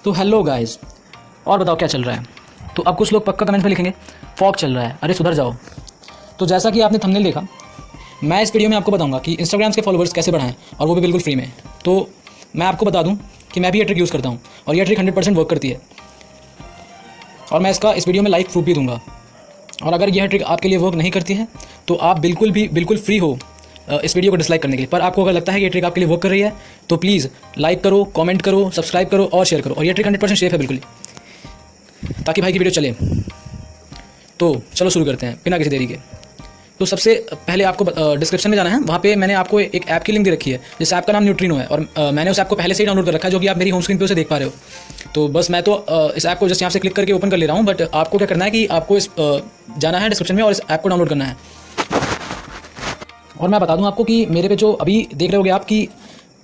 तो hello guys, और बताओ क्या चल रहा है। तो अब कुछ लोग पक्का कमेंट में लिखेंगे फॉग चल रहा है, अरे सुधर जाओ। तो जैसा कि आपने थंबनेल देखा, मैं इस वीडियो में आपको बताऊंगा कि इंस्टाग्राम के फॉलोअर्स कैसे बढ़ाएं, और वो भी बिल्कुल फ्री में। तो मैं आपको बता दूं कि मैं भी ये ट्रिक यूज़ करता हूं और ये ट्रिक 100% वर्क करती है, और मैं इसका इस वीडियो में लाइव प्रूफ भी दूंगा। और अगर यह ट्रिक आपके लिए वर्क नहीं करती है तो आप बिल्कुल फ्री हो इस वीडियो को डिसलाइक करने के लिए। पर आपको अगर लगता है कि ये ट्रिक आपके लिए वर्क कर रही है तो प्लीज़ लाइक करो, कमेंट करो, सब्सक्राइब करो और शेयर करो। और ये ट्रिक 100% सेफ है बिल्कुल, ताकि भाई की वीडियो चले। तो चलो शुरू करते हैं बिना किसी देरी के। तो सबसे पहले आपको डिस्क्रिप्शन में जाना है, वहाँ पे मैंने आपको एक ऐप की लिंक दे रखी है जिस ऐप का नाम न्यूट्रिनो है, और मैंने उस ऐप को पहले से ही डाउनलोड कर रखा है, जो कि आप मेरी होम स्क्रीन पे उसे देख पा रहे हो। तो बस मैं तो इस ऐप को जस्ट यहाँ से क्लिक करके ओपन कर ले रहा हूँ, बट आपको क्या करना है कि आपको जाना है डिस्क्रिप्शन में और इस ऐप को डाउनलोड करना है। और मैं बता दूं आपको कि मेरे पे जो अभी देख रहे होगे आप कि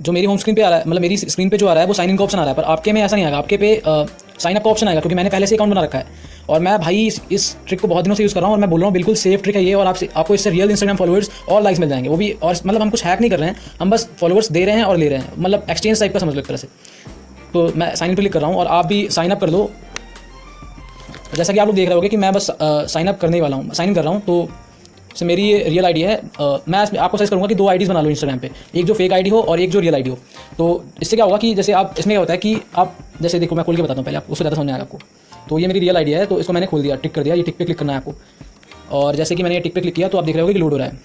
जो मेरी होम स्क्रीन पे आ रहा है, मतलब मेरी स्क्रीन पे जो आ रहा है वो साइन इन का ऑप्शन आ रहा है, पर आपके में ऐसा नहीं आएगा। आपके पे साइन अप का ऑप्शन आएगा, क्योंकि मैंने पहले से अकाउंट बना रखा है। और मैं भाई इस ट्रिक को बहुत दिनों से यूज़ कर रहा हूँ, और मैं बोल रहा हूँ बिल्कुल सेफ ट्रिक है ये। और आपको इससे रियल इंस्टाग्राम फॉलोअर्स और लाइक्स मिल जाएंगे, वो भी। और मतलब हम कुछ हैक नहीं कर रहे हैं, हम बस फॉलोअर्स दे रहे हैं और ले रहे हैं, मतलब एक्सचेंज टाइप का समझ लो एक तरह से। तो मैं साइन इन पर क्लिक कर रहा हूँ और आप भी साइन अप कर दो। जैसा कि आप लोग देख रहे होगे कि मैं बस साइन अप करने वाला हूँ, साइन इन कर रहा हूँ। तो से मेरी ये रियल आईडी है। मैं आपको सजेस्ट करूँगा कि 2 आईडीज़ बना लो इंस्टाग्राम पे, एक जो फेक आईडी हो और एक जो रियल आईडी हो। तो इससे क्या होगा कि जैसे आप इसमें क्या होता है कि आप जैसे देखो, मैं खोल के बताता हूँ पहले, आपको उससे ज़्यादा समझ आएगा आपको। तो ये मेरी रियल आईडी है, तो इसको मैंने खोल दिया, टिक कर दिया। ये टिक पे क्लिक करना है आपको, और जैसे कि मैंने ये टिक पे क्लिक किया तो आप देख रहे होगे कि लोड हो रहा है।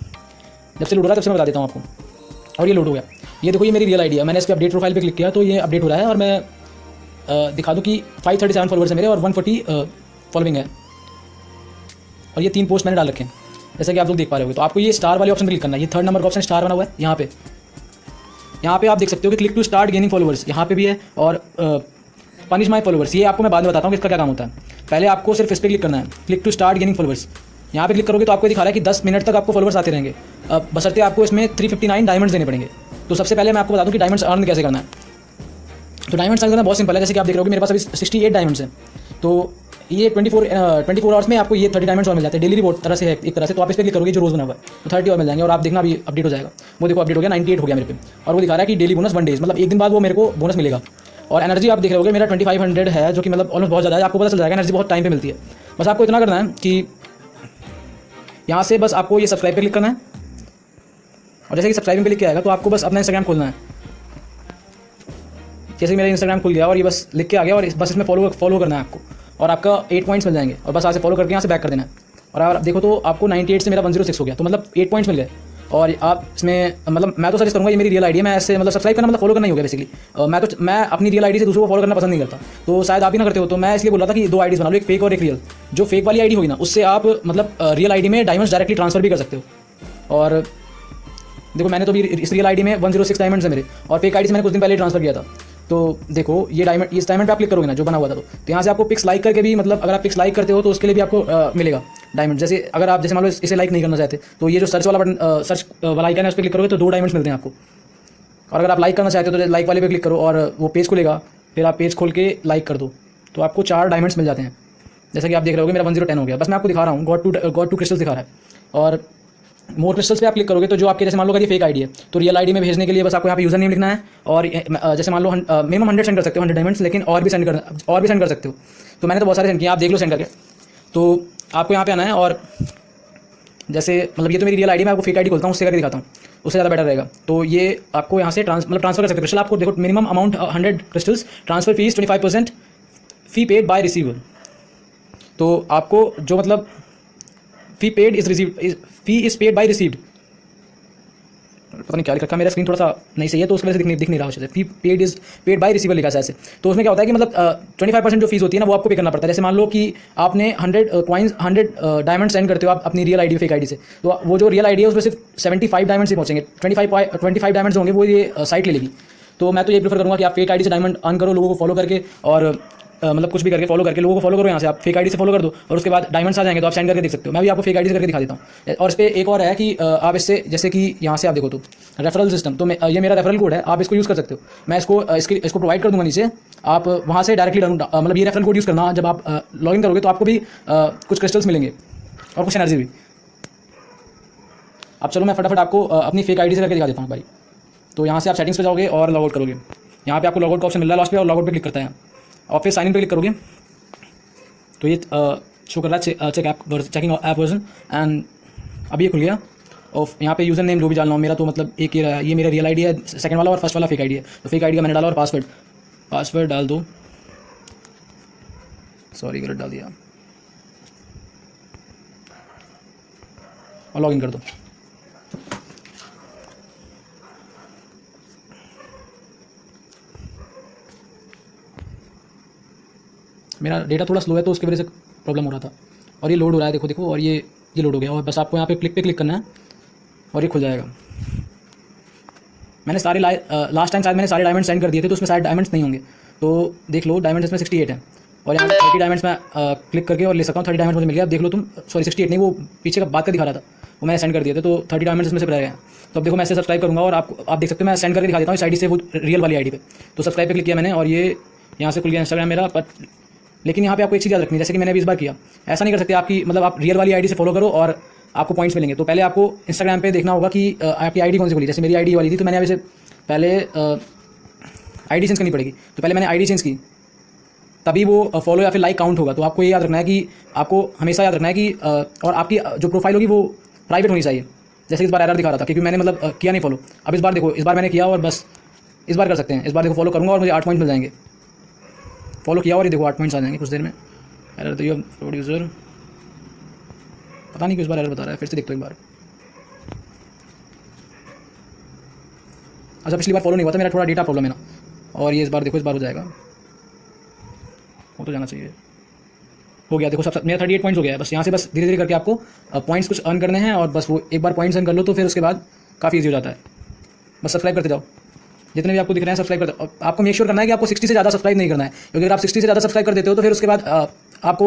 जब से लोड हो रहा है तब से मैं बता देता हूँ आपको। और ये लोड हो गया, ये देखो ये मेरी रियल आईडी है। मैंने इस पर अपडेट प्रोफाइल पर क्लिक किया तो ये अपडेट हो रहा है, और मैं दिखा दूँ कि 537 फॉलोअर्स है मेरे और 140 फॉलोइंग है। और ये 3 पोस्ट मैंने डाल रखे हैं, जैसा कि आप लोग देख पा रहे हो। तो आपको ये स्टार वाले ऑप्शन पर क्लिक करना है, ये 3rd नंबर का ऑप्शन स्टार बना हुआ है यहाँ पे आप देख सकते हो कि click to start gaining followers यहाँ पे भी है, और पनिश माई फॉलोअर्स, ये आपको मैं बाद में बताता हूँ कि इसका क्या काम होता है। पहले आपको सिर्फ इस पर क्लिक करना है, click to start gaining followers. यहाँ पे क्लिक करोगे तो आपको दिखा रहा है कि 10 मिनट तक आपको फॉलोअर्स आते रहेंगे, बशर्ते आपको इसमें 359 डायमंड्स देने पड़ेंगे। तो सबसे पहले मैं आपको बता दूँ कि डायमंड्स अर्न कैसे करना है। तो डायमंड्स अर्न करना बहुत सिंपल है, जैसे कि आप देख रहे हो मेरे पास अभी 68 डायमंड्स हैं। तो ये 24 आवर्स में आपको ये 30 डायमंड्स और मिल जाते हैं। डेली रिवॉर्ड तरह से है एक तरह से। तो आप इस पर क्लिक करोगे जो रोज़ बना हुआ है, तो 30 और मिल जाएंगे। और आप देखना अभी अपडेट हो जाएगा, वो देखो अपडेट हो गया, 98 हो गया मेरे पे। और वो दिखा रहा है कि डेली बोनस 1 डेज, मतलब एक दिन बाद वो मेरे को बोनस मिलेगा। और एनर्जी आप देख रहे होगे मेरा 2500 है, जो कि मतलब ऑलमोस्ट बहुत ज़्यादा है। आपको पता चल जाएगा एनर्जी बहुत टाइम पे मिलती है। बस आपको इतना करना है कि यहाँ से बस आपको ये सब्सक्राइब पे क्लिक करना है, और जैसे कि सब्सक्राइब पे क्लिक किया आएगा तो आपको बस अपना इंस्टाग्राम खोलना है। जैसे कि मेरा इंस्टाग्राम खुल गया और ये बस लिख के आ गया, और बस इसमें फॉलो करना है आपको, और आपका 8 पॉइंट्स मिल जाएंगे। और बस यहाँ से फॉलो करके यहाँ से बैक कर देना है। और आप देखो तो आपको 98 से मेरा 106 हो गया, तो मतलब 8 पॉइंट्स मिल गए। और आप इसमें मतलब मैं तो सजेस्ट करूँगा, ये मेरी रियल आईडी है, मैं ऐसे मतलब सब्सक्राइब करना मतलब फॉलो करना ही हो गया बेसिकली। मैं अपनी रियल आईडी से दूसरों को फॉलो करना पसंद नहीं करता, तो शायद आप ही ना करते हो। तो मैं इसलिए बोल रहा था कि 2 आईडीज़ बना लो, एक फेक और एक रियल। जो फेक वाली आईडी होगी ना, उससे आप मतलब रियल आईडी में डायमंड्स डायरेक्टली ट्रांसफर भी कर सकते हो। और देखो मैंने तो भी इस रियल आईडी में 106 डायमंड्स है मेरे, और फेक आईडी से मैंने कुछ दिन पहले ट्रांसफर किया था। तो देखो ये डायमंड, इस डायमंड पे आप क्लिक करोगे ना जो बना हुआ था, तो यहाँ से आपको पिक्स लाइक करके भी, मतलब अगर आप पिक्स लाइक करते हो तो उसके लिए भी आपको मिलेगा डायमंड। जैसे अगर आप जैसे मान लो इसे लाइक नहीं करना चाहते, तो ये जो सर्च वाला बटन, सर्च वाला आइकन है, उस पर क्लिक करोगे तो 2 डायमंड्स मिलते हैं आपको। और अगर आप लाइक करना चाहते हो तो लाइक वाले पे क्लिक करो और वो पेज खुलेगा, फिर आप पेज खोल के लाइक कर दो, तो आपको 4 डायमंड्स मिल जाते हैं। जैसा कि आप देख रहे होगे मेरा 1010 हो गया। बस मैं आपको दिखा रहा हूँ, गॉड टू क्रिस्टल्स दिखा रहा है। और मोर क्रिस्टल्स पे आप क्लिक करोगे तो जो आपके, जैसे मान लो अगर ये फेक आईडी है, तो रियल आईडी में भेजने के लिए बस आपको यहाँ पे यूज़र नेम लिखना है। और जैसे मान लो मिनिमम 100 सेंड कर सकते हो, 100 डायमंड्स, लेकिन और भी सेंड कर सकते हो। तो मैंने तो बहुत सारे सेंड किए, आप देख लो सेंड करके। तो आपको यहाँ पे आना है, और जैसे मतलब ये तो मेरी रियल आईडी, मैं आपको फेक आईडी खोलता हूँ, उससे करके दिखाता हूँ, उससे ज़्यादा बेटर रहेगा। तो ये आपको यहाँ से ट्रांसफर कर सकते हो क्रिस्टल। आपको देखो minimum amount 100 crystals, transfer fees 25%, fee paid by receiver. तो आपको जो मतलब फी इज पेड बाय रिसीव्ड, पता नहीं क्या लिख रखा है, मेरा स्क्रीन थोड़ा सा नहीं सही है तो उसकी वजह से दिख नहीं रहा है। Fee paid is paid by receiver लिखा है ऐसे। तो उसमें क्या होता है कि मतलब 25% जो फीस होती है ना, वो आपको पे करना पड़ता है। जैसे मान लो कि आपने 100 डायमंड सेंड करते हो आप अपनी रियल आईडी फेक आईडी से, तो वो जो रियल आईडी है उसमें सिर्फ 75 डायमंड से पहुंचेंगे। 25 डायमंड्स होंगे, वो ये साइट ले लेगी। तो मैं तो ये प्रेफर करूँगा कि आप फेक आईडी से डायमंड अर्न करो, लोगों को फॉलो करके, और मतलब कुछ भी करके फॉलो करके लोगों को फॉलो करो। यहाँ से आप फेक आईडी से फॉलो कर दो, और उसके बाद डायमंड्स आ जाएंगे तो आप सेंड करके देख सकते हो। मैं भी आपको फेक आईडी से करके दिखा देता हूँ। और इस पर एक और है कि आप इससे, जैसे कि यहाँ से आप देखो तो रेफरल सिस्टम, तो ये मेरा रेफरल कोड है, आप इसको यूज़ कर सकते हो। मैं इसको प्रोवाइड कर दूँगा नीचे, आप वहाँ से डायरेक्टली मतलब ये रेफरल कोड यूज़ करना। जब आप लॉगिन करोगे तो आपको भी कुछ क्रिस्टल्स मिलेंगे और कुछ एनर्जी भी। अब चलो मैं फटाफट आपको अपनी फेक आईडी से करके दिखा देता हूँ भाई। तो यहाँ से आप सेटिंग्स पे जाओगे और लॉगआउट करोगे। यहाँ पे आपको लॉगआउट का ऑप्शन मिल रहा है लास्ट पे, और लॉगआउट पे क्लिक करता है। और फिर साइन इन पे क्लिक करोगे तो ये शो कर रहा है चेकिंग ऐप वर्जन, एंड अब ये खुल गया। और यहाँ पे यूज़र नेम जो भी डालना हो मेरा, तो मतलब एक ही रहा है, ये मेरा रियल आईडी है सेकंड वाला, और फर्स्ट वाला फेक आईडी है। तो फेक आईडी का मैंने डाला, और पासवर्ड डाल दो, सॉरी गलत डाल दिया, और लॉगिन कर दो। मेरा डेटा थोड़ा स्लो है तो उसकी वजह से प्रॉब्लम हो रहा था, और ये लोड हो रहा है, देखो, और ये लोड हो गया, और बस आपको यहाँ पे क्लिक करना है और ये खुल जाएगा। मैंने सारे लास्ट टाइम शायद मैंने सारे डायमंड सेंड कर दिए थे, तो उसमें सारे डायमंड्स नहीं होंगे, तो देख लो डायमंड इसमें 68 है, और यहाँ 30 डायमंड्स में क्लिक करके और ले सकता हूँ। 30 डायमंड मुझे मिल गया, अब देख लो तुम, सॉरी 68 नहीं, वो पीछे का बात का दिखा रहा था, वो मैंने सेंड कर दिए थे, तो 30 डायमंड्स इसमें से रह गए हैं। तो अब देखो मैं इसे सब्सक्राइब करूँगा, और आप देख सकते हो मैं सेंड करके दिखा देता हूँ इस आईडी से, वो रियल वाली आईडी पे। तो सब्सक्राइब पे क्लिक किया मैंने, और ये यहाँ से खुल गया इंस्टाग्राम मेरा। बट लेकिन यहाँ पे आपको एक चीज़ याद रखनी है, जैसे कि मैंने अभी इस बार किया, ऐसा नहीं कर सकते आपकी, मतलब आप रियल वाली आईडी से फॉलो करो और आपको पॉइंट्स मिलेंगे। तो पहले आपको इंस्टाग्राम पे देखना होगा कि आपकी आईडी कौन सी खुली। जैसे मेरी आईडी वाली थी, तो मैंने अभी से पहले आईडी चेंज करनी पड़ेगी, तो पहले मैंने आईडी चेंज की, तभी वो फॉलो या फिर लाइक काउंट होगा। तो आपको ये याद रखना है कि आपको हमेशा याद रखना है कि और आपकी जो प्रोफाइल होगी वो प्राइवेट होनी चाहिए। जैसे इस बार एरर दिखा रहा था क्योंकि मैंने मतलब किया नहीं फॉलो। अब इस बार देखो, इस बार मैंने किया और बस इस बार कर सकते हैं। इस बार देखो फॉलो करूँगा और मुझे 8 पॉइंट मिल जाएंगे। फॉलो किया और ये देखो 8 पॉइंट्स आ जाएंगे कुछ देर में। एरर तो प्रोड्यूसर, पता नहीं क्यों इस बार एरर बता रहा है, फिर से देखते हो एक बार। अच्छा, पिछली बार फॉलो नहीं हुआ था, मेरा थोड़ा डेटा प्रॉब्लम है ना, और ये इस बार देखो, इस बार हो जाएगा, हो तो जाना चाहिए। हो गया, देखो सब मेरा 38 पॉइंट्स हो गया है। बस यहाँ से बस धीरे धीरे करके आपको पॉइंट्स कुछ अर्न करने हैं, और बस वो एक बार पॉइंट्स अर्न कर लो तो फिर उसके बाद काफ़ी ईजी हो जाता है। बस सब्सक्राइब करते जाओ, जितने भी आपको दिख रहे हैं सब्सक्राइब करते। आपको मेक श्योर करना है कि आपको 60 से ज़्यादा सब्सक्राइब नहीं करना है, क्योंकि अगर आप 60 से ज़्यादा सब्सक्राइब कर देते हो तो फिर उसके बाद आपको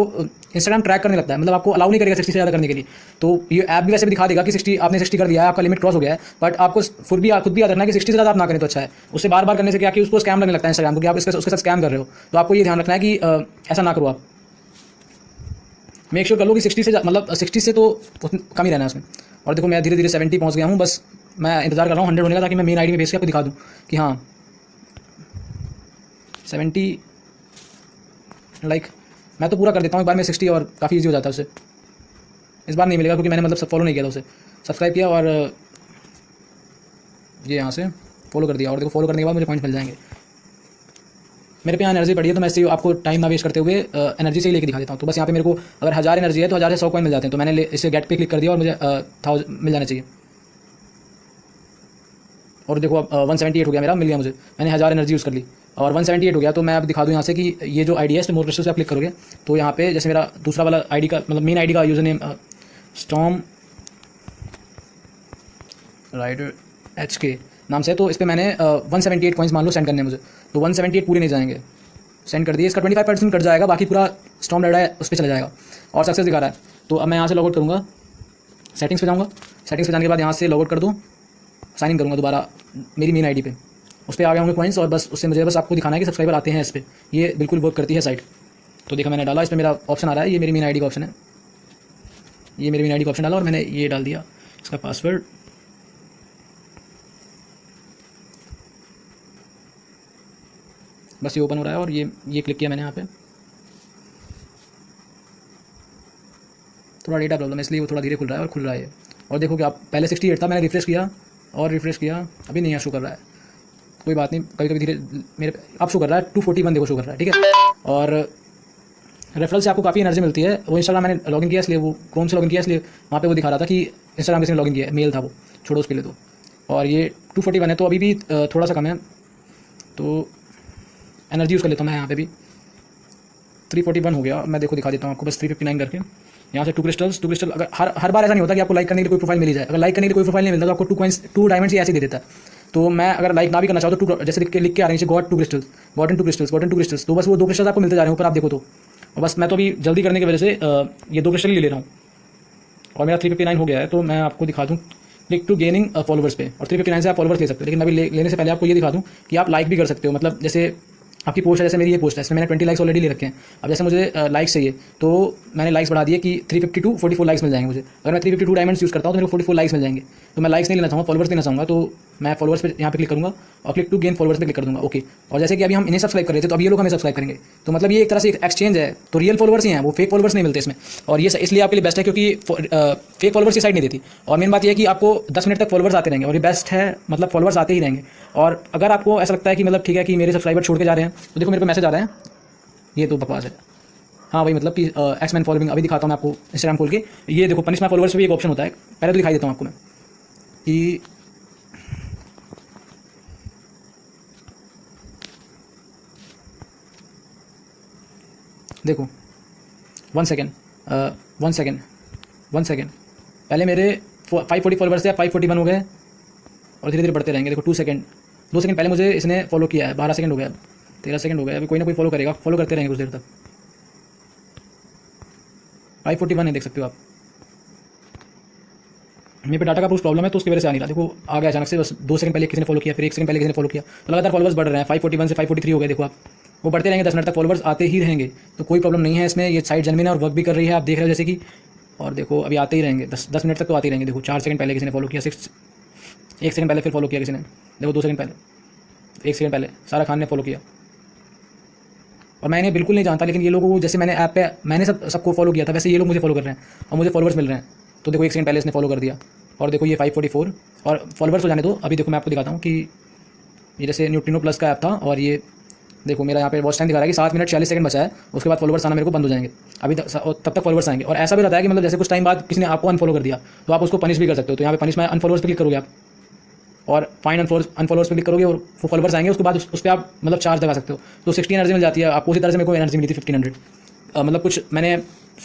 इंस्टाग्राम ट्रैक करने लगता है, मतलब आपको अलाउ नहीं करेगा 60 से ज़्यादा करने के लिए। तो ये ऐप भी वैसे भी दिखा देगा कि 60 आपने 60 कर दिया है, आपका लिमिट क्रॉस हो गया है, बट आपको खुद भी याद रखना है कि 60 से ज़्यादा आप ना करें तो अच्छा है। उससे बार बार करने से क्या कि उसको स्कैम लगने लगता है इंस्टाग्राम को, कि आप उसके साथ स्कैम कर रहे हो। तो आपको ये ध्यान रखना है कि ऐसा ना करो आप। मेक श्योर कर लो कि 60 से, मतलब 60 से तो कम ही रहना है उसमें। और देखो मैं धीरे धीरे 70 पहुँच गया हूँ। बस मैं इंतजार कर रहा हूँ 100 होने का, ताकि मैं मेन आईडी में भेज के आपको दिखा दूँ कि हाँ 70 लाइक मैं तो पूरा कर देता हूँ एक बार में 60, और काफ़ी ईजी हो जाता है उससे। इस बार नहीं मिलेगा क्योंकि मैंने मतलब सब फॉलो नहीं किया था उसे, सब्सक्राइब किया और ये यहाँ से फॉलो कर दिया। और देखो फॉलो करने के बाद मुझे पॉइंट मिल जाएंगे। मेरे पे यहाँ एनर्जी पड़ी है, तो मैं इससे आपको टाइम ना वेस्ट करते हुए एनर्जी से ही लेके दिखा देता हूँ। तो बस यहाँ पे मेरे को अगर 1000 एनर्जी है तो 1000 से 100 कॉइन मिल जाते हैं। तो मैंने इसे गेट पे क्लिक कर दिया और मुझे 1000 मिल जाना चाहिए। और देखो अब 178 हो गया मेरा, मिल गया मुझे। मैंने 1000 एनर्जी यूज़ कर ली और 178 हो गया। तो मैं अब दिखा दूँ यहाँ से कि ये जो आईडी है इस मोर क्रिस्टल से आप क्लिक करोगे तो यहाँ पे जैसे मेरा दूसरा वाला आईडी का, मतलब मेन आईडी का user name storm rider HK नाम से है। तो इस पर मैंने 178 कॉइन्स मान लो सेंड करने हैं मुझे, तो 178 पूरे नहीं जाएंगे। सेंड कर दिए, इसका 25% कट जाएगा, बाकी पूरा स्टॉर्म राइडर है उस पर चला जाएगा और सक्सेस दिखा रहा है। तो अब मैं यहाँ से लॉगआउट करूँगा, सेटिंग्स पे जाऊँगा। सेटिंग्स पे जाने के बाद यहाँ से लॉगआउट कर दूँ, साइन इन करूँगा दोबारा मेरी मेन आईडी पे। उस पर आ गए होंगे कॉइन्स और बस उससे मुझे बस आपको दिखाना है कि सब्सक्राइबर आते हैं इस पर। ये बिल्कुल वर्क करती है साइट। तो देखा मैंने डाला, इस पर मेरा ऑप्शन आ रहा है, ये मेरी मेन आईडी का ऑप्शन है, ये मेरी मेन आईडी का ऑप्शन डाला और मैंने ये डाल दिया इसका पासवर्ड। बस ये ओपन हो रहा है और ये क्लिक किया मैंने यहाँ पे। थोड़ा डेटा प्रॉब्लम है इसलिए वो थोड़ा धीरे खुल रहा है और खुल रहा है। और देखो कि आप पहले 68 था, मैंने रिफ्रेश किया और रिफ्रेश किया, अभी नहीं यहाँ शो कर रहा है। कोई बात नहीं, कभी कभी धीरे मेरे अब शो कर रहा है 241 देखो शो कर रहा है, ठीक है। और रेफरल से आपको काफ़ी एनर्जी मिलती है। वो इंस्टाग्राम मैंने लॉगिन किया इसलिए, वो क्रोम से लॉगिन किया इसलिए वहाँ पे वो दिखा रहा था कि इंस्टाग्राम किसी ने लॉगिन किया है, मेल था वो, छोड़ो उसके लिए। तो और ये 241 है तो अभी भी थोड़ा सा कम है, तो एनर्जी यूज़ कर लेता हूँ मैं यहाँ पे भी। 341 हो गया, मैं देखो दिखा देता हूँ आपको बस 359 करके। यहाँ से 2 क्रिस्टल अगर हर बार ऐसा नहीं होता कि आपको लाइक करने के लिए कोई प्रोफाइल मिल जाए। अगर लाइक करने के लिए कोई प्रोफाइल नहीं मिलता तो आपको 2 डायमंड्स ही ऐसे दे देता है। तो मैं अगर लाइक ना भी करना चाहूँ तो 2 जैसे लिख के आ रही है गॉट 2 क्रिस्टल्स, गॉट 2 क्रिस्टल्स, तो बस वो 2 क्रिस्टल्स आपको मिलते जा रहे हैं ऊपर आप देखो तो। और बस मैं तो अभी जल्दी करने की वजह से ये 2 क्रिस्टल ही ले रहा हूँ और मेरा 359 हो गया है। तो मैं आपको दिखा दूँ क्लिक टू गेनिंग फॉलोवर्स पे, और 359 से आप फॉलोवर्स ले सकते हो। लेकिन मैं अभी लेने से पहले आपको ये दिखा दूँ कि आप लाइक भी कर सकते हो। मतलब जैसे आपकी पोस्ट है, जैसे मेरी ये पोस्ट है, इसमें मैंने 20 लाइक्स ऑलरेडी ले रखे हैं। अब जैसे मुझे लाइक्स चाहिए तो मैंने लाइक्स बढ़ा दिए कि 352 44 लाइक्स मिल जाएंगे मुझे। अगर मैं 352 डायमंड्स यूज़ करता हूँ तो मेरे को 44 लाइक्स मिल जाएंगे। तो मैं लाइक्स नहीं लेना चाहूँगा, फॉलोवर्स लेना चाहूँगा, तो मैं फॉलोवर्स पे यहाँ पे क्लिक करूँगा और क्लिक टू गेन फॉलोवर्स पे क्लिक कर दूँगा। ओके, और जैसे कि अभी हम इन्हें सब्सक्राइब कर रहे थे तो अब ये लोग हमें सब्सक्राइब करेंगे। तो मतलब ये एक तरह से एक्सचेंज है। तो रियल फॉलोवर्स ही हैं, वो फेक फॉलोवर्स नहीं मिलते इसमें। और ये इसलिए आपके लिए बेस्ट है क्योंकि फेक फॉलोवर्स की साइड नहीं देती। और मेन बात ये है कि आपको 10 मिनट तक फॉलोवर्स आते रहेंगे और ये बेस्ट है, मतलब फॉलोवर्स आते ही रहेंगे। और अगर आपको ऐसा लगता है कि मतलब ठीक है कि मेरे सब्सक्राइबर छोड़ के जा रहे हैं, तो देखो मेरे पे मैसेज आ रहा है, ये तो बकवास है। हाँ भाई, मतलब कि एक्स मैन फॉलोइंग अभी दिखाता हूँ मैं आपको इंस्टाग्राम खोल के। ये देखो पनिश माई फॉलोवर्स पे भी एक ऑप्शन होता है, पहले तो दिखाई देता हूँ आपको मैं कि देखो 1 सेकेंड पहले मेरे 540 फॉलोवर्स थे, 541 हो गए और धीरे धीरे बढ़ते रहेंगे। देखो 2 सेकेंड पहले मुझे इसने फॉलो किया है, 12 सेकंड हो गया, 13 सेकंड हो गया, अभी कोई ना कोई फॉलो करेगा, फॉलो करते रहेंगे कुछ देर तक। 541 है, देख सकते हो आप। मेरे पे डाटा का कुछ प्रॉब्लम है तो उसकी वजह से आ नहीं रहा। देखो आ गया अचानक से, बस 2 सेकंड पहले किसी ने फॉलो किया, फिर 1 सेकंड पहले किसी ने फॉलो किया, तो लगातार फॉलोवर्स बढ़ रहे हैं। 541 से 543 हो गए। देखो आप, वो बढ़ते रहेंगे, 10 मिनट तक फॉलोवर्स आते ही रहेंगे, तो कोई प्रॉब्लम नहीं है इसमें। ये साइट जेन्युइन है और वर्क भी कर रही है, आप देख रहे हो जैसे कि। और देखो अभी आते ही रहेंगे, 10 मिनट तक तो आते ही रहेंगे। देखो 4 सेकंड पहले किसी ने फॉलो किया, 1 सेकंड पहले फिर फॉलो किया किसी ने, देखो 2 सेकंड पहले, 1 सेकंड पहले सारा खान ने फॉलो किया। और मैं इन्हें बिल्कुल नहीं जानता, लेकिन ये लोगों को, जैसे मैंने ऐप पे मैंने सबको फॉलो किया था, वैसे ये लोग मुझे फॉलो कर रहे हैं और मुझे फॉलोवर्स मिल रहे हैं। तो देखो 1 सेकंड पहले इसने फॉलो कर दिया और देखो ये 544 और फॉलोवर्स हो जाने दो। अभी देखो मैं आपको दिखाता हूँ कि ये जैसे न्यूट्रिनो प्लस का ऐप था और ये देखो मेरा यहाँ पे वॉच टाइम दिखा रहा है कि 7 मिनट 40 सेकंड बचा है, उसके बाद फॉलोवर्स आना मेरे को बंद हो जाएंगे। अभी तब तक फॉलोवर्स आएंगे। और ऐसा भी रहता है कि मतलब जैसे कुछ टाइम बाद किसी ने आपको अनफॉलो कर दिया तो आप उसको पनिश भी कर सकते हो। तो यहाँ पे पनिश में अनफॉलोवर्स पे क्लिक करोगे आप और फाइन अनफॉलोवर्स पे क्लिक करोगे और वो फॉलोवर्स आएंगे, उसके बाद उस पर आप मतलब चार्ज लगा सकते हो, तो 60 एनर्जी मिल जाती है आपको। उसी तरह से मेरे को एनर्जी मिली थी 1500। मतलब कुछ मैंने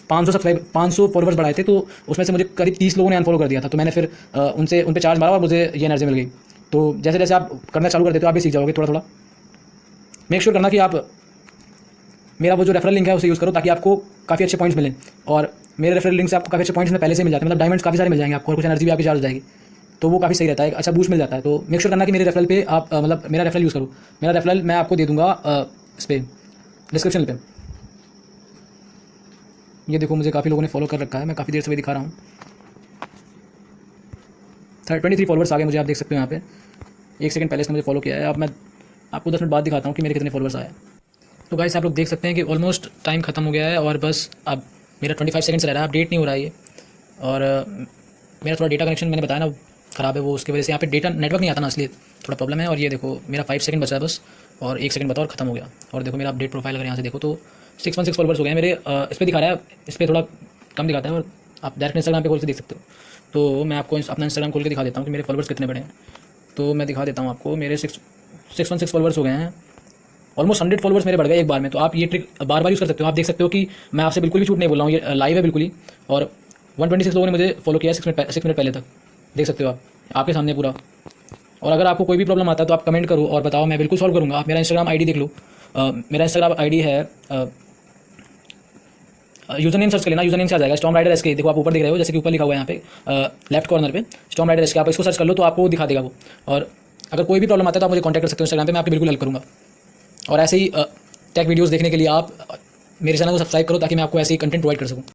500 फॉलोवर्स बढ़ाए थे, तो उसमें से मुझे करीब 30 लोगों ने अनफॉलो कर दिया था, तो मैंने फिर उन पर चार्ज मारा और मुझे ये एनर्जी मिल गई। तो जैसे जैसे आप करना चालू कर देते हो आप भी सीख जाओगे थोड़ा थोड़ा। मेक श्योर करना कि आप मेरा वो जो रेफरल लिंक है उसे यूज़ करो ताकि आपको काफ़ी अच्छे पॉइंट्स मिलें। और मेरे रेफरल लिंक से आपको काफ़ी अच्छे पॉइंट्स में पहले से मिल जाते हैं, मतलब डायमंड्स काफ़ी सारे मिल जाएंगे आपको और कुछ एनर्जी भी आपकी चार्ज हो जाएगी, तो वो काफ़ी सही रहता है, अच्छा बूस्ट मिल जाता है। तो मेक श्योर करना कि मेरे रेफरल पे आप मतलब मेरा रेफरल यूज़ करो। मेरा रेफरल मैं आपको दे दूँगा इस पर डिस्क्रिप्शन पे। ये देखो मुझे काफ़ी लोगों ने फॉलो कर रखा है, मैं काफ़ी देर से वही दिखा रहा हूँ। 23 फॉलोवर्स आ गए मुझे, आप देख सकते हो यहाँ पे। 1 सेकंड पहले इसने मुझे फॉलो किया है। अब मैं आपको 10 मिनट बाद दिखाता हूँ कि मेरे कितने फॉलोवर्स आए। तो गाइस आप लोग देख सकते हैं कि ऑलमोस्ट टाइम खत्म हो गया है और बस अब मेरा 25 सेकंड्स रह रहा है, अपडेट नहीं हो रहा है ये। और मेरा थोड़ा डेटा कनेक्शन मैंने बताया ना ख़राब है, वो उसकी वजह से यहाँ पे डेटा नेटवर्क नहीं आता ना, इसलिए थोड़ा प्रॉब्लम है। और ये देखो मेरा 5 सेकंड बचा है बस, और 1 सेकंड बचा और ख़त्म हो गया। और देखो मेरा अपडेट प्रोफाइल अगर यहाँ से देखो तो 616 फॉलोवर्स हो गए मेरे। इस पर दिखा रहा है, इस पर थोड़ा कम दिखाता है, और आप डायरेक्ट इंस्टाग्राम पे खोल के देख सकते हो। तो मैं आपको अपना इंस्टाग्राम खोल के दिखा देता हूँ कि मेरे फॉलोवर्स कितने बड़े हैं। तो मैं दिखा देता हूँ आपको, मेरे 616 फॉलोवर्स हो गए हैं। ऑलमोस्ट 100 फॉलोवर्स मेरे बढ़ गए एक बार में। तो आप ये ट्रिक बार बार यूज़ कर सकते हो। आप देख सकते हो कि मैं आपसे बिल्कुल भी झूठ नहीं बोल रहा हूँ, ये लाइव है बिल्कुल ही। और 126 लोगों ने मुझे फॉलो किया 6 मिनट पहले तक, देख सकते हो आप, आपके सामने पूरा। और अगर आपको कोई भी प्रॉब्लम आता है तो आप कमेंट करो और बताओ, मैं बिल्कुल सॉल्व करूँगा। आप मेरा इंस्टाग्राम आईडी देख लो, मेरा इंस्टाग्राम आईडी है, यूज़र नेम सर्च कर लेना, यूज़र नेम से आ जाएगा स्टॉर्म राइडर एसके। देखो आप ऊपर दिख रहे हो, जैसे कि ऊपर लिखा हुआ है यहाँ पे लेफ्ट कॉर्नर पे स्टॉर्म राइडर एसके, आप इसको सर्च कर लो तो आपको दिखा देगा वो। और अगर कोई भी प्रॉब्लम आता है तो आप मुझे कॉन्टैक्ट कर सकते हो इंस्टाग्राम पे, मैं आपकी बिल्कुल हेल्प करूँगा। और ऐसे ही टेक वीडियोस देखने के लिए आप मेरे चैनल को सब्सक्राइब करो ताकि मैं आपको ऐसे ही कंटेंट प्रोवाइड कर सकूँ।